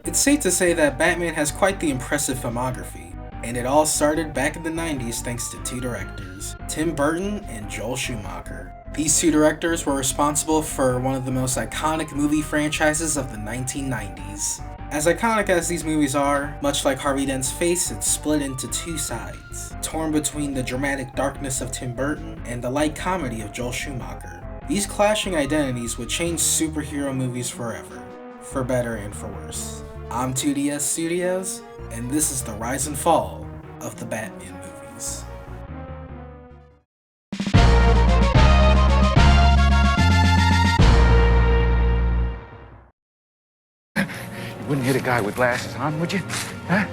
It's safe to say that Batman has quite the impressive filmography, and it all started back in the 90s thanks to two directors, Tim Burton and Joel Schumacher. These two directors were responsible for one of the most iconic movie franchises of the 1990s. As iconic as these movies are, much like Harvey Dent's face, it's split into two sides, torn between the dramatic darkness of Tim Burton and the light comedy of Joel Schumacher. These clashing identities would change superhero movies forever, for better and for worse. I'm 2DS Studios, and this is the rise and fall of the Batman movies. You wouldn't hit a guy with glasses on, would you? Huh?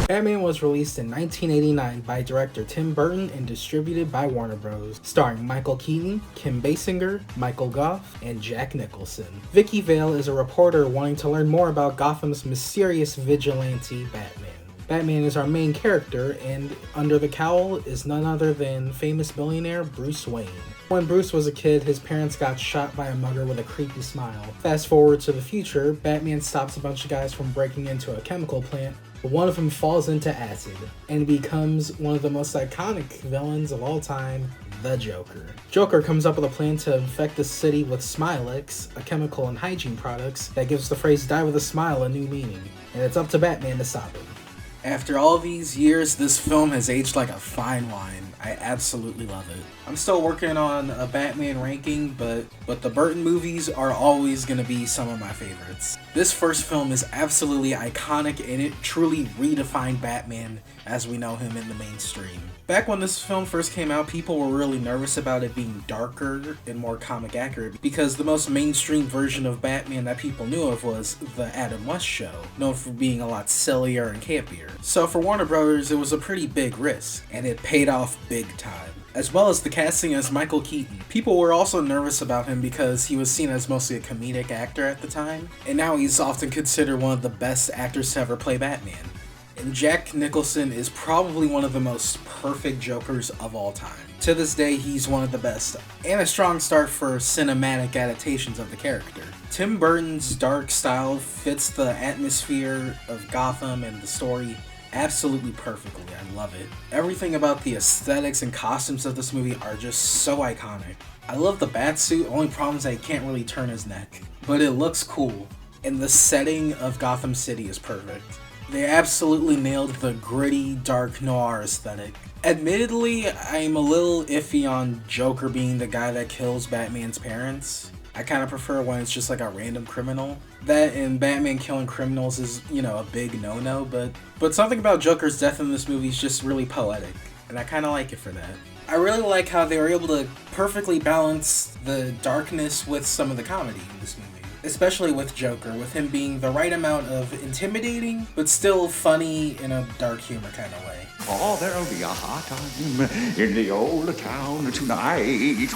Batman was released in 1989 by director Tim Burton and distributed by Warner Bros., starring Michael Keaton, Kim Basinger, Michael Gough, and Jack Nicholson. Vicky Vale is a reporter wanting to learn more about Gotham's mysterious vigilante Batman. Batman is our main character, and under the cowl is none other than famous billionaire Bruce Wayne. When Bruce was a kid, his parents got shot by a mugger with a creepy smile. Fast forward to the future, Batman stops a bunch of guys from breaking into a chemical plant, but one of them falls into acid and becomes one of the most iconic villains of all time, the Joker. Joker comes up with a plan to infect the city with Smilex, a chemical and hygiene products that gives the phrase "die with a smile" a new meaning, and it's up to Batman to stop him. After all these years, this film has aged like a fine wine. I absolutely love it. I'm still working on a Batman ranking, but the Burton movies are always gonna be some of my favorites. This first film is absolutely iconic, and it truly redefined Batman as we know him in the mainstream. Back when this film first came out, people were really nervous about it being darker and more comic accurate because the most mainstream version of Batman that people knew of was the Adam West show, known for being a lot sillier and campier. So for Warner Brothers, it was a pretty big risk, and it paid off big time. As well as the casting as Michael Keaton. People were also nervous about him because he was seen as mostly a comedic actor at the time, and now he's often considered one of the best actors to ever play Batman. And Jack Nicholson is probably one of the most perfect Jokers of all time. To this day, he's one of the best, and a strong start for cinematic adaptations of the character. Tim Burton's dark style fits the atmosphere of Gotham and the story absolutely perfectly. I love it. Everything about the aesthetics and costumes of this movie are just so iconic. I love the Batsuit, only problem is that he can't really turn his neck, but it looks cool, and the setting of Gotham City is perfect. They absolutely nailed the gritty, dark noir aesthetic. Admittedly, I'm a little iffy on Joker being the guy that kills Batman's parents. I kind of prefer when it's just like a random criminal. That and Batman killing criminals is, a big no-no, but something about Joker's death in this movie is just really poetic, and I kind of like it for that. I really like how they were able to perfectly balance the darkness with some of the comedy in this movie. Especially with Joker, with him being the right amount of intimidating, but still funny in a dark humor kind of way. Oh, there'll be a hot time in the old town tonight.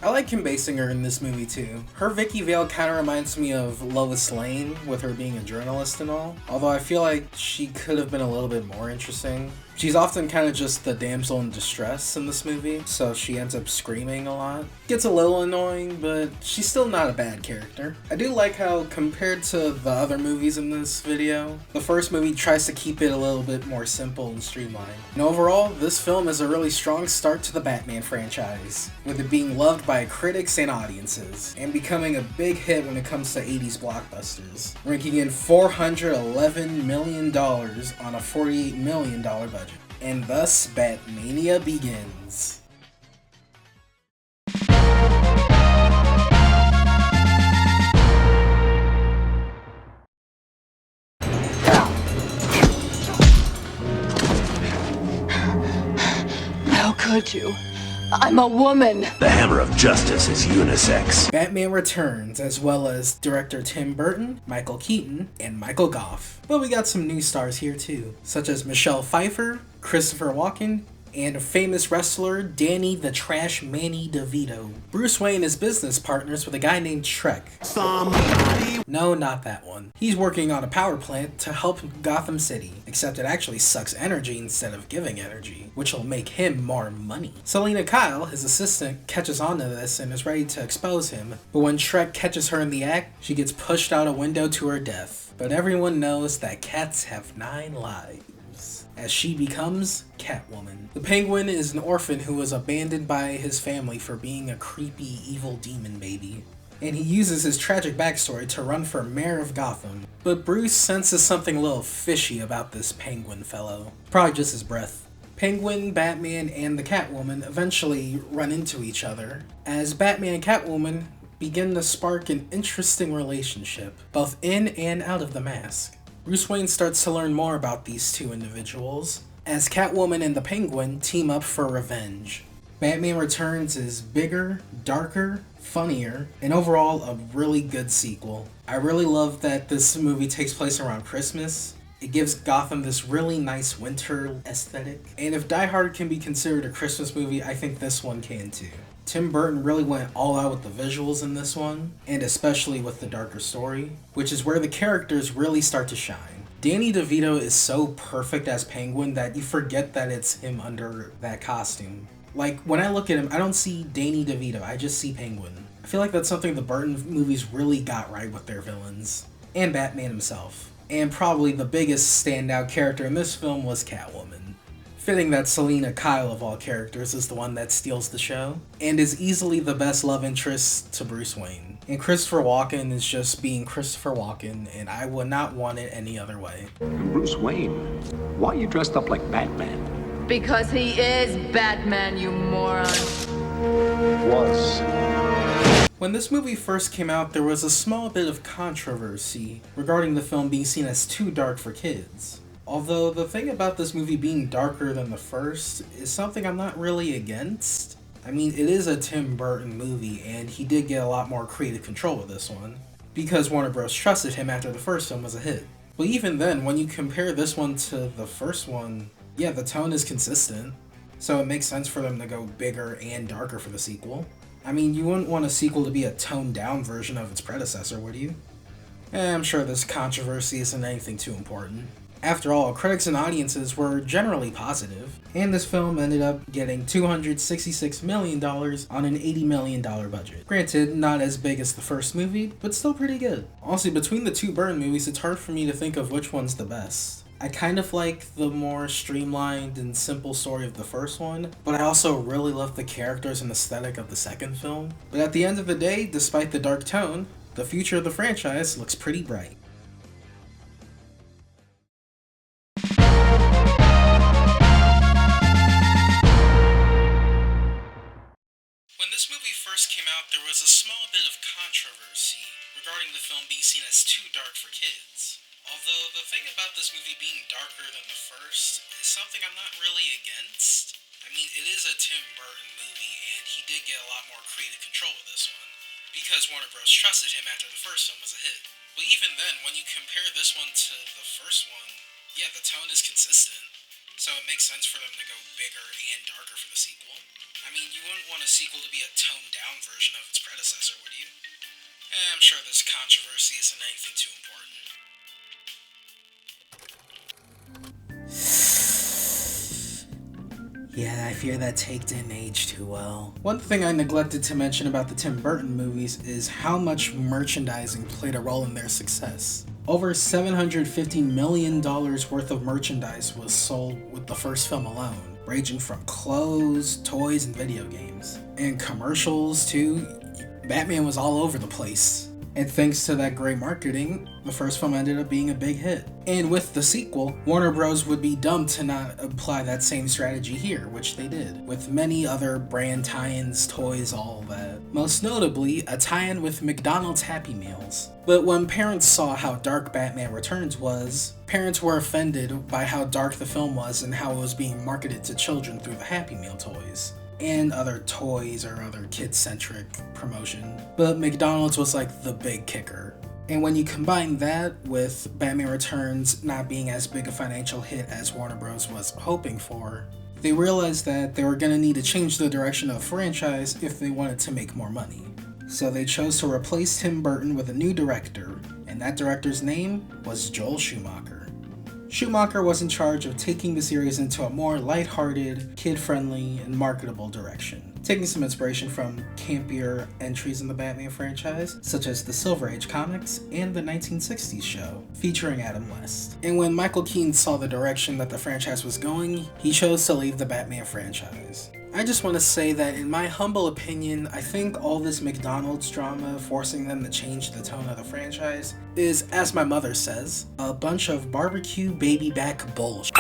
I like Kim Basinger in this movie too. Her Vicky Vale kind of reminds me of Lois Lane, with her being a journalist and all. Although I feel like she could have been a little bit more interesting. She's often kind of just the damsel in distress in this movie, so she ends up screaming a lot. Gets a little annoying, but she's still not a bad character. I do like how, compared to the other movies in this video, the first movie tries to keep it a little bit more simple and streamlined. And overall, this film is a really strong start to the Batman franchise, with it being loved by critics and audiences, and becoming a big hit when it comes to 80s blockbusters, ranking in $411 million on a $48 million budget. And thus, Batmania begins. How could you? I'm a woman! The hammer of justice is unisex. Batman Returns, as well as director Tim Burton, Michael Keaton, and Michael Gough. But we got some new stars here too, such as Michelle Pfeiffer, Christopher Walken, and famous wrestler Danny the Trash Manny DeVito. Bruce Wayne is business partners with a guy named Shrek. No, not that one. He's working on a power plant to help Gotham City, except it actually sucks energy instead of giving energy, which will make him more money. Selina Kyle, his assistant, catches on to this and is ready to expose him, but when Shrek catches her in the act, she gets pushed out a window to her death. But everyone knows that cats have 9 lives, as she becomes Catwoman. The Penguin is an orphan who was abandoned by his family for being a creepy, evil demon baby, and he uses his tragic backstory to run for mayor of Gotham. But Bruce senses something a little fishy about this Penguin fellow. Probably just his breath. Penguin, Batman, and the Catwoman eventually run into each other, as Batman and Catwoman begin to spark an interesting relationship, both in and out of the mask. Bruce Wayne starts to learn more about these two individuals, as Catwoman and the Penguin team up for revenge. Batman Returns is bigger, darker, funnier, and overall a really good sequel. I really love that this movie takes place around Christmas. It gives Gotham this really nice winter aesthetic, and if Die Hard can be considered a Christmas movie, I think this one can too. Tim Burton really went all out with the visuals in this one, and especially with the darker story, which is where the characters really start to shine. Danny DeVito is so perfect as Penguin that you forget that it's him under that costume. Like, when I look at him, I don't see Danny DeVito, I just see Penguin. I feel like that's something the Burton movies really got right with their villains, and Batman himself. And probably the biggest standout character in this film was Catwoman. Fitting that Selina Kyle of all characters is the one that steals the show, and is easily the best love interest to Bruce Wayne. And Christopher Walken is just being Christopher Walken, and I would not want it any other way. Bruce Wayne, why are you dressed up like Batman? Because he is Batman, you moron. When this movie first came out, there was a small bit of controversy regarding the film being seen as too dark for kids. Although the thing about this movie being darker than the first is something I'm not really against. I mean, it is a Tim Burton movie, and he did get a lot more creative control with this one, because Warner Bros. Trusted him after the first film was a hit. But even then, when you compare this one to the first one, yeah, the tone is consistent, so it makes sense for them to go bigger and darker for the sequel. I mean, you wouldn't want a sequel to be a toned-down version of its predecessor, would you? I'm sure this controversy isn't anything too important. After all, critics and audiences were generally positive, and this film ended up getting $266 million on an $80 million budget. Granted, not as big as the first movie, but still pretty good. Also, between the two Burton movies, it's hard for me to think of which one's the best. I kind of like the more streamlined and simple story of the first one, but I also really love the characters and aesthetic of the second film. But at the end of the day, despite the dark tone, the future of the franchise looks pretty bright. When this movie first came out, there was a small bit of controversy regarding the film being seen as too dark for kids. Although the thing about this movie being darker than the first is something I'm not really against. I mean, it is a Tim Burton movie, and he did get a lot more creative control with this one, because Warner Bros. Trusted him after the first one was a hit. But even then, when you compare this one to the first one, yeah, the tone is consistent, so it makes sense for them to go bigger and darker for the sequel. I mean, you wouldn't want a sequel to be a toned-down version of its predecessor, would you? I'm sure this controversy isn't anything too important. Yeah, I fear that take didn't age too well. One thing I neglected to mention about the Tim Burton movies is how much merchandising played a role in their success. Over $750 million worth of merchandise was sold with the first film alone, ranging from clothes, toys, and video games. And commercials too. Batman was all over the place. And thanks to that great marketing, the first film ended up being a big hit. And with the sequel, Warner Bros. Would be dumb to not apply that same strategy here, which they did, with many other brand tie-ins, toys, all that. Most notably, a tie-in with McDonald's Happy Meals. But when parents saw how dark Batman Returns was, parents were offended by how dark the film was and how it was being marketed to children through the Happy Meal toys and other toys or other kid-centric promotion. But McDonald's was like the big kicker. And when you combine that with Batman Returns not being as big a financial hit as Warner Bros. Was hoping for, they realized that they were going to need to change the direction of the franchise if they wanted to make more money. So they chose to replace Tim Burton with a new director, and that director's name was Joel Schumacher. Schumacher was in charge of taking the series into a more lighthearted, kid-friendly, and marketable direction, taking some inspiration from campier entries in the Batman franchise, such as the Silver Age comics and the 1960s show, featuring Adam West. And when Michael Keaton saw the direction that the franchise was going, he chose to leave the Batman franchise. I just want to say that in my humble opinion, I think all this McDonald's drama forcing them to change the tone of the franchise is, as my mother says, a bunch of barbecue baby back bullshit.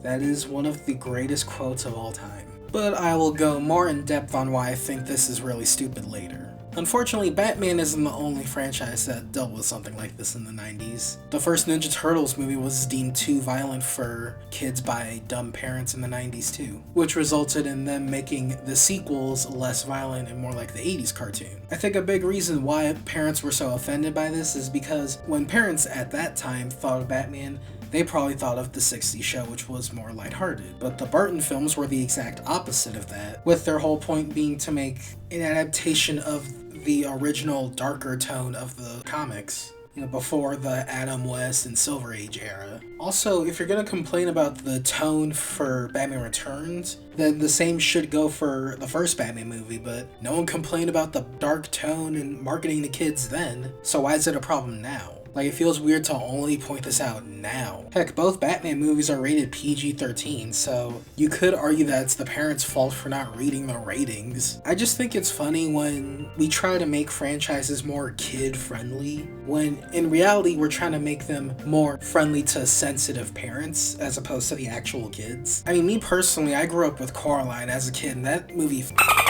That is one of the greatest quotes of all time. But I will go more in depth on why I think this is really stupid later. Unfortunately, Batman isn't the only franchise that dealt with something like this in the 90s. The first Ninja Turtles movie was deemed too violent for kids by dumb parents in the 90s too, which resulted in them making the sequels less violent and more like the 80s cartoon. I think a big reason why parents were so offended by this is because when parents at that time thought of Batman, they probably thought of the 60s show, which was more lighthearted. But the Burton films were the exact opposite of that, with their whole point being to make an adaptation of the original darker tone of the comics, before the Adam West and Silver Age era. Also, if you're gonna complain about the tone for Batman Returns, then the same should go for the first Batman movie, but no one complained about the dark tone and marketing to kids then, so why is it a problem now? Like, it feels weird to only point this out now. Heck, both Batman movies are rated PG-13, so you could argue that it's the parents' fault for not reading the ratings. I just think it's funny when we try to make franchises more kid-friendly, when in reality we're trying to make them more friendly to sensitive parents as opposed to the actual kids. I mean, me personally, I grew up with Coraline as a kid, and that movie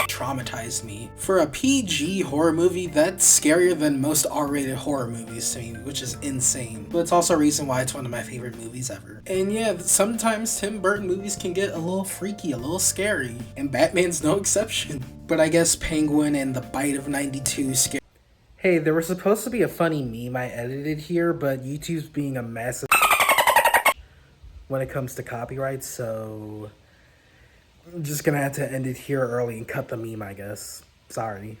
traumatized me. For a PG horror movie, that's scarier than most R-rated horror movies to me, which is insane. But it's also a reason why it's one of my favorite movies ever. And yeah, sometimes Tim Burton movies can get a little freaky, a little scary, and Batman's no exception. But I guess Penguin and The Bite of 92 scare. Hey, there was supposed to be a funny meme I edited here, but YouTube's being a massive when it comes to copyright, so I'm just gonna have to end it here early and cut the meme, I guess. Sorry.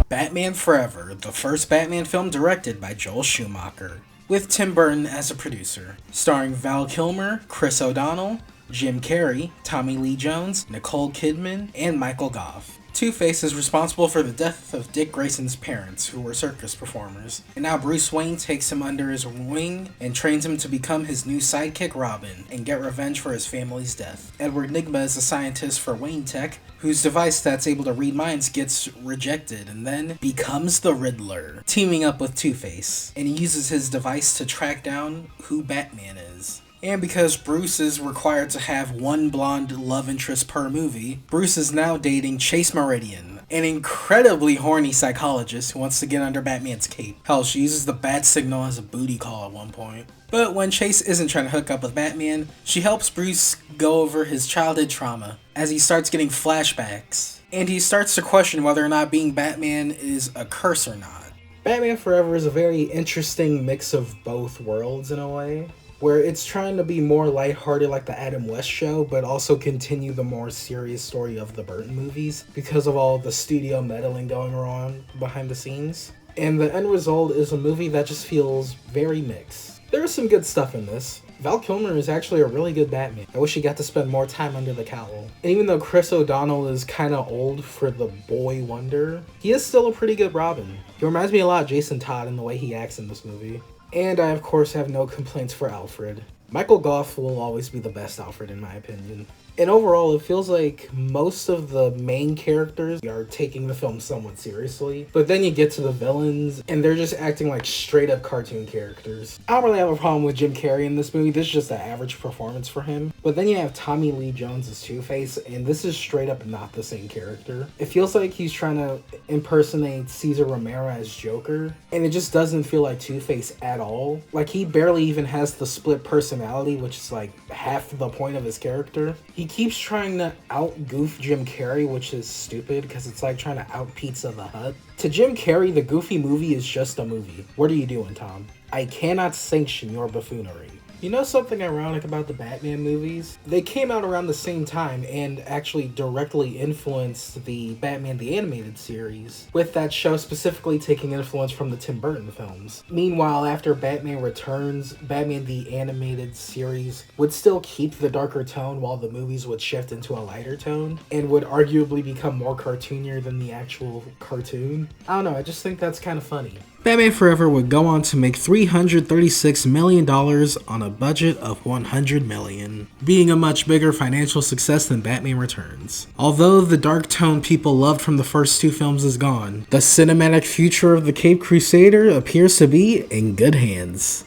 Batman Forever, the first Batman film directed by Joel Schumacher, with Tim Burton as a producer, starring Val Kilmer, Chris O'Donnell, Jim Carrey, Tommy Lee Jones, Nicole Kidman, and Michael Goff. Two-Face is responsible for the death of Dick Grayson's parents, who were circus performers, and now Bruce Wayne takes him under his wing and trains him to become his new sidekick Robin and get revenge for his family's death. Edward Nygma is a scientist for Wayne Tech, whose device that's able to read minds gets rejected and then becomes the Riddler, teaming up with Two-Face, and he uses his device to track down who Batman is. And because Bruce is required to have one blonde love interest per movie, Bruce is now dating Chase Meridian, an incredibly horny psychologist who wants to get under Batman's cape. Hell, she uses the bat signal as a booty call at one point. But when Chase isn't trying to hook up with Batman, she helps Bruce go over his childhood trauma as he starts getting flashbacks, and he starts to question whether or not being Batman is a curse or not. Batman Forever is a very interesting mix of both worlds in a way, where it's trying to be more lighthearted like the Adam West show, but also continue the more serious story of the Burton movies because of all the studio meddling going on behind the scenes. And the end result is a movie that just feels very mixed. There is some good stuff in this. Val Kilmer is actually a really good Batman. I wish he got to spend more time under the cowl. And even though Chris O'Donnell is kinda old for the boy wonder, he is still a pretty good Robin. He reminds me a lot of Jason Todd in the way he acts in this movie. And I, of course, have no complaints for Alfred. Michael Goff will always be the best Alfred, in my opinion. And overall, it feels like most of the main characters are taking the film somewhat seriously. But then you get to the villains, and they're just acting like straight-up cartoon characters. I don't really have a problem with Jim Carrey in this movie. This is just an average performance for him. But then you have Tommy Lee Jones as Two-Face, and this is straight-up not the same character. It feels like he's trying to impersonate Cesar Romero as Joker, and it just doesn't feel like Two-Face at all. Like, he barely even has the split personality, which is like half the point of his character. He He keeps trying to out-goof Jim Carrey, which is stupid because it's like trying to out-Pizza the Hut. To Jim Carrey, the Goofy movie is just a movie. What are you doing, Tom? I cannot sanction your buffoonery. You know something ironic about the Batman movies? They came out around the same time and actually directly influenced the Batman the Animated Series, with that show specifically taking influence from the Tim Burton films. Meanwhile, after Batman Returns, Batman the Animated Series would still keep the darker tone while the movies would shift into a lighter tone and would arguably become more cartoonier than the actual cartoon. I don't know, I just think that's kind of funny. Batman Forever would go on to make $336 million on a budget of $100 million, being a much bigger financial success than Batman Returns. Although the dark tone people loved from the first two films is gone, the cinematic future of the Caped Crusader appears to be in good hands.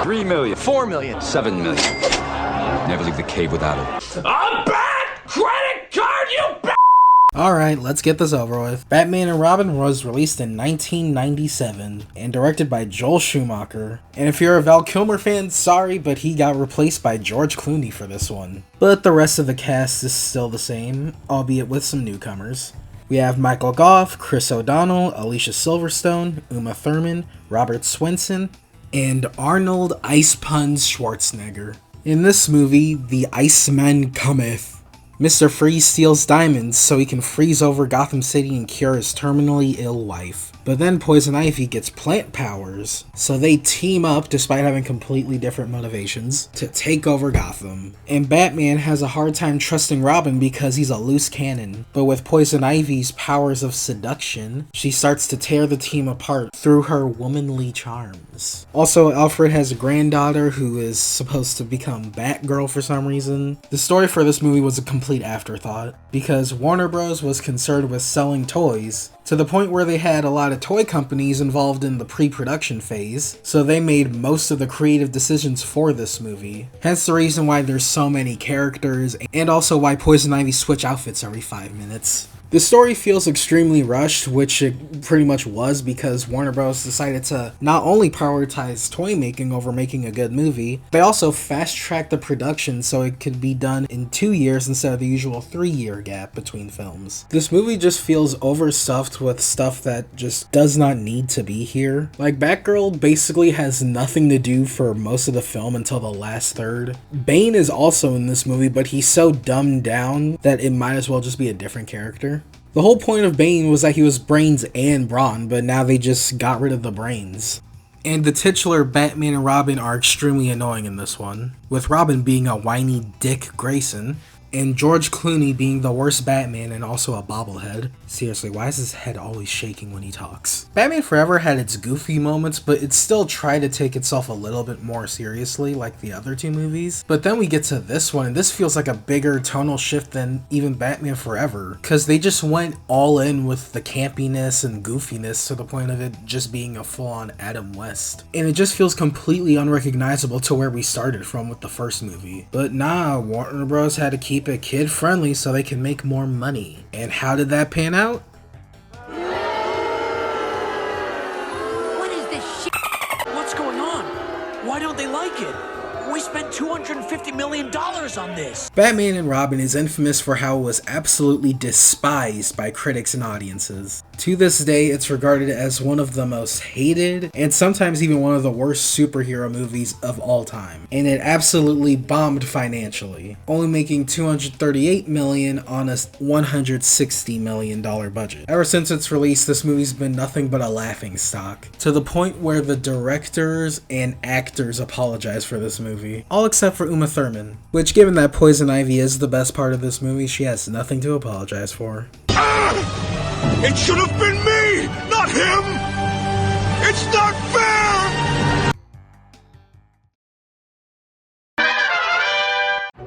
$3 million, $4 million, $7 million. Never leave the cave without it. A bad credit card, you Alright, let's get this over with. Batman and Robin was released in 1997 and directed by Joel Schumacher. And if you're a Val Kilmer fan, sorry, but he got replaced by George Clooney for this one. But the rest of the cast is still the same, albeit with some newcomers. We have Michael Goff, Chris O'Donnell, Alicia Silverstone, Uma Thurman, Robert Swenson, and Arnold Ice Puns Schwarzenegger. In this movie, the Iceman cometh. Mr. Freeze steals diamonds so he can freeze over Gotham City and cure his terminally ill wife. But then Poison Ivy gets plant powers, so they team up despite having completely different motivations to take over Gotham. And Batman has a hard time trusting Robin because he's a loose cannon. But with Poison Ivy's powers of seduction, she starts to tear the team apart through her womanly charms. Also, Alfred has a granddaughter who is supposed to become Batgirl for some reason. The story for this movie was a complete afterthought because Warner Bros. Was concerned with selling toys, to the point where they had a lot of toy companies involved in the pre-production phase, so they made most of the creative decisions for this movie. Hence the reason why there's so many characters, and also why Poison Ivy switch outfits every 5 minutes. The story feels extremely rushed, which it pretty much was because Warner Bros. Decided to not only prioritize toy making over making a good movie, they also fast-tracked the production so it could be done in 2 years instead of the usual 3-year gap between films. This movie just feels overstuffed with stuff that just does not need to be here. Like, Batgirl basically has nothing to do for most of the film until the last third. Bane is also in this movie, but he's so dumbed down that it might as well just be a different character. The whole point of Bane was that he was brains and brawn, but now they just got rid of the brains. And the titular Batman and Robin are extremely annoying in this one, with Robin being a whiny Dick Grayson, and George Clooney being the worst Batman and also a bobblehead. Seriously, why is his head always shaking when he talks? Batman Forever had its goofy moments, but it still tried to take itself a little bit more seriously like the other two movies. But then we get to this one, and this feels like a bigger tonal shift than even Batman Forever, because they just went all in with the campiness and goofiness to the point of it just being a full-on Adam West. And it just feels completely unrecognizable to where we started from with the first movie. But nah, Warner Bros. Had to keep it kid-friendly so they can make more money. And how did that pan out? What is this shit? What's going on? Why don't they like it? We spent $250 million on this. Batman and Robin is infamous for how it was absolutely despised by critics and audiences. To this day, it's regarded as one of the most hated, and sometimes even one of the worst superhero movies of all time. And it absolutely bombed financially, only making $238 million on a $160 million budget. Ever since its release, this movie's been nothing but a laughingstock, to the point where the directors and actors apologize for this movie. All except for Uma Thurman, which, given that Poison Ivy is the best part of this movie, she has nothing to apologize for. It should have been me, not him! It's not fair!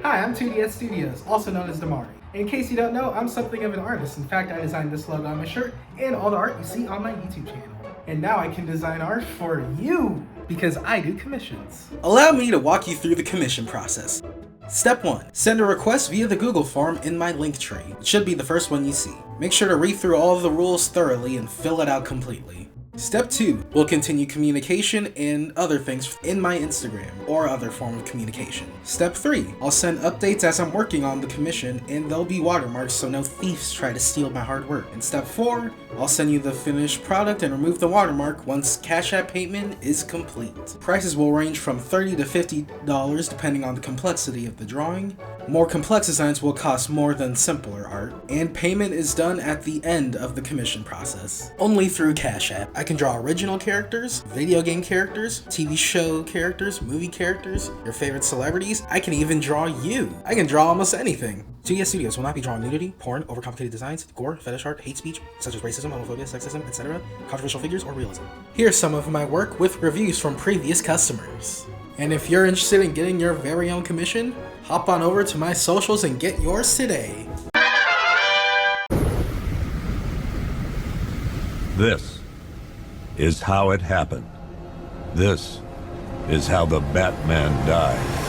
Hi, I'm 2DS Studios, also known as Damari. In case you don't know, I'm something of an artist. In fact, I designed this logo on my shirt and all the art you see on my YouTube channel. And now I can design art for you, because I do commissions. Allow me to walk you through the commission process. Step 1. Send a request via the Google form in my link tree. It should be the first one you see. Make sure to read through all of the rules thoroughly and fill it out completely. Step 2. We'll continue communication and other things in my Instagram or other form of communication. Step 3. I'll send updates as I'm working on the commission and they'll be watermarked so no thieves try to steal my hard work. And step 4. I'll send you the finished product and remove the watermark once Cash App payment is complete. Prices will range from $30 to $50 depending on the complexity of the drawing. More complex designs will cost more than simpler art, and payment is done at the end of the commission process. Only through Cash App. I can draw original characters, video game characters, TV show characters, movie characters, your favorite celebrities. I can even draw you. I can draw almost anything. GS Studios will not be drawing nudity, porn, overcomplicated designs, gore, fetish art, hate speech, such as racism, homophobia, sexism, etc., controversial figures, or realism. Here's some of my work with reviews from previous customers. And if you're interested in getting your very own commission, hop on over to my socials and get yours today. This is how it happened. This is how the Batman died.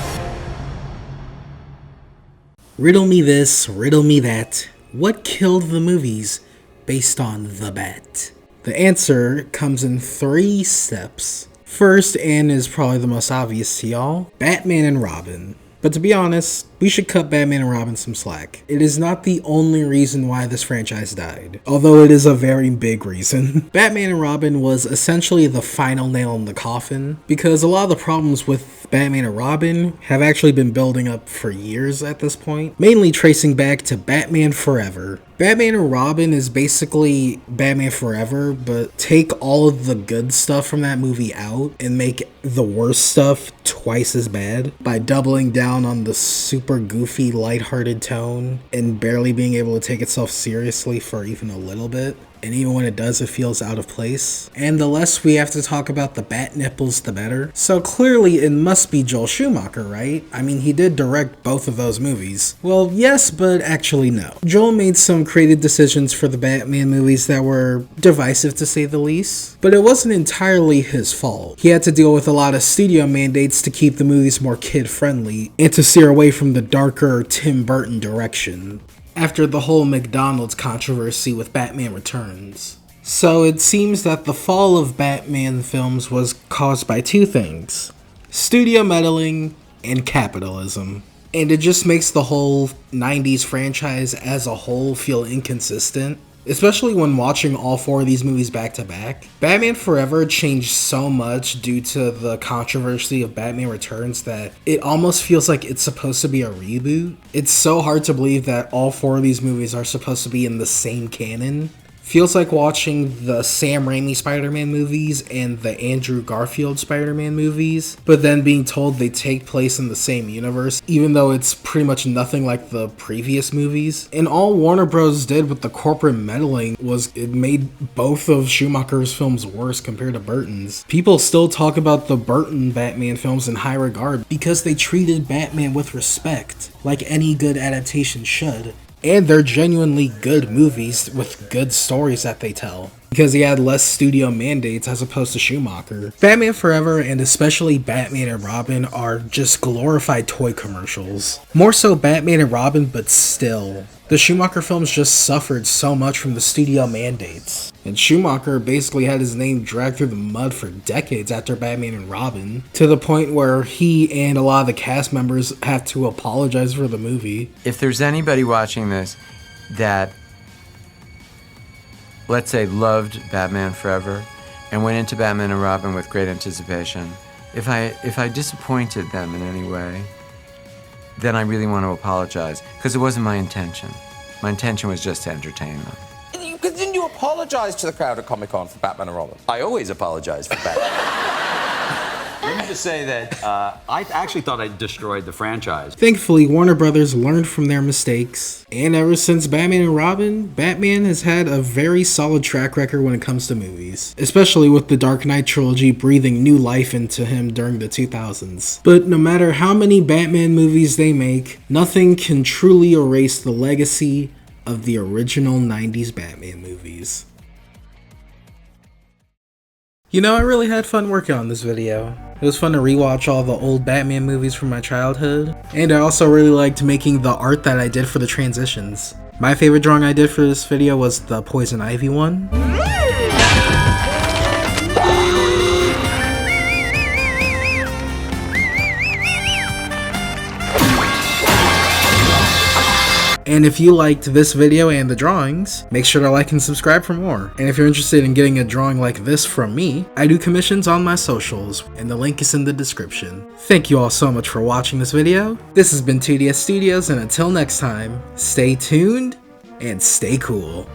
Riddle me this, riddle me that. What killed the movies based on the Bat? The answer comes in 3 steps. First, and is probably the most obvious to y'all, Batman and Robin. But to be honest, we should cut Batman and Robin some slack. It is not the only reason why this franchise died, although it is a very big reason. Batman and Robin was essentially the final nail in the coffin, because a lot of the problems with Batman and Robin have actually been building up for years at this point, mainly tracing back to Batman Forever. Batman and Robin is basically Batman Forever, but take all of the good stuff from that movie out and make the worst stuff twice as bad by doubling down on the super goofy, lighthearted tone and barely being able to take itself seriously for even a little bit. And even when it does, it feels out of place. And the less we have to talk about the bat nipples, the better. So clearly it must be Joel Schumacher, right? I mean, he did direct both of those movies. Well, yes, but actually no. Joel made some creative decisions for the Batman movies that were divisive to say the least. But it wasn't entirely his fault. He had to deal with a lot of studio mandates to keep the movies more kid-friendly and to steer away from the darker Tim Burton direction, after the whole McDonald's controversy with Batman Returns. So it seems that the fall of Batman films was caused by 2 things: studio meddling and capitalism. And it just makes the whole 90s franchise as a whole feel inconsistent, especially when watching all 4 of these movies back to back. Batman Forever changed so much due to the controversy of Batman Returns that it almost feels like it's supposed to be a reboot. It's so hard to believe that all 4 of these movies are supposed to be in the same canon. Feels like watching the Sam Raimi Spider-Man movies and the Andrew Garfield Spider-Man movies, but then being told they take place in the same universe, even though it's pretty much nothing like the previous movies. And all Warner Bros. Did with the corporate meddling was it made both of Schumacher's films worse compared to Burton's. People still talk about the Burton Batman films in high regard because they treated Batman with respect, like any good adaptation should. And they're genuinely good movies with good stories that they tell, because he had less studio mandates as opposed to Schumacher. Batman Forever and especially Batman and Robin are just glorified toy commercials. More so Batman and Robin, but still. The Schumacher films just suffered so much from the studio mandates. And Schumacher basically had his name dragged through the mud for decades after Batman and Robin, to the point where he and a lot of the cast members have to apologize for the movie. If there's anybody watching this that, let's say, loved Batman Forever and went into Batman and Robin with great anticipation, if I disappointed them in any way, then I really want to apologize, because it wasn't my intention. My intention was just to entertain them. Didn't you apologize to the crowd at Comic-Con for Batman and Robin? I always apologize for Batman. Let me just say that I actually thought I destroyed the franchise. Thankfully, Warner Brothers learned from their mistakes, and ever since Batman and Robin, Batman has had a very solid track record when it comes to movies, especially with the Dark Knight trilogy breathing new life into him during the 2000s. But no matter how many Batman movies they make, nothing can truly erase the legacy of the original 90s Batman movies. You know, I really had fun working on this video. It was fun to rewatch all the old Batman movies from my childhood, and I also really liked making the art that I did for the transitions. My favorite drawing I did for this video was the Poison Ivy one. And if you liked this video and the drawings, make sure to like and subscribe for more. And if you're interested in getting a drawing like this from me, I do commissions on my socials, and the link is in the description. Thank you all so much for watching this video. This has been 2DS Studios, and until next time, stay tuned and stay cool.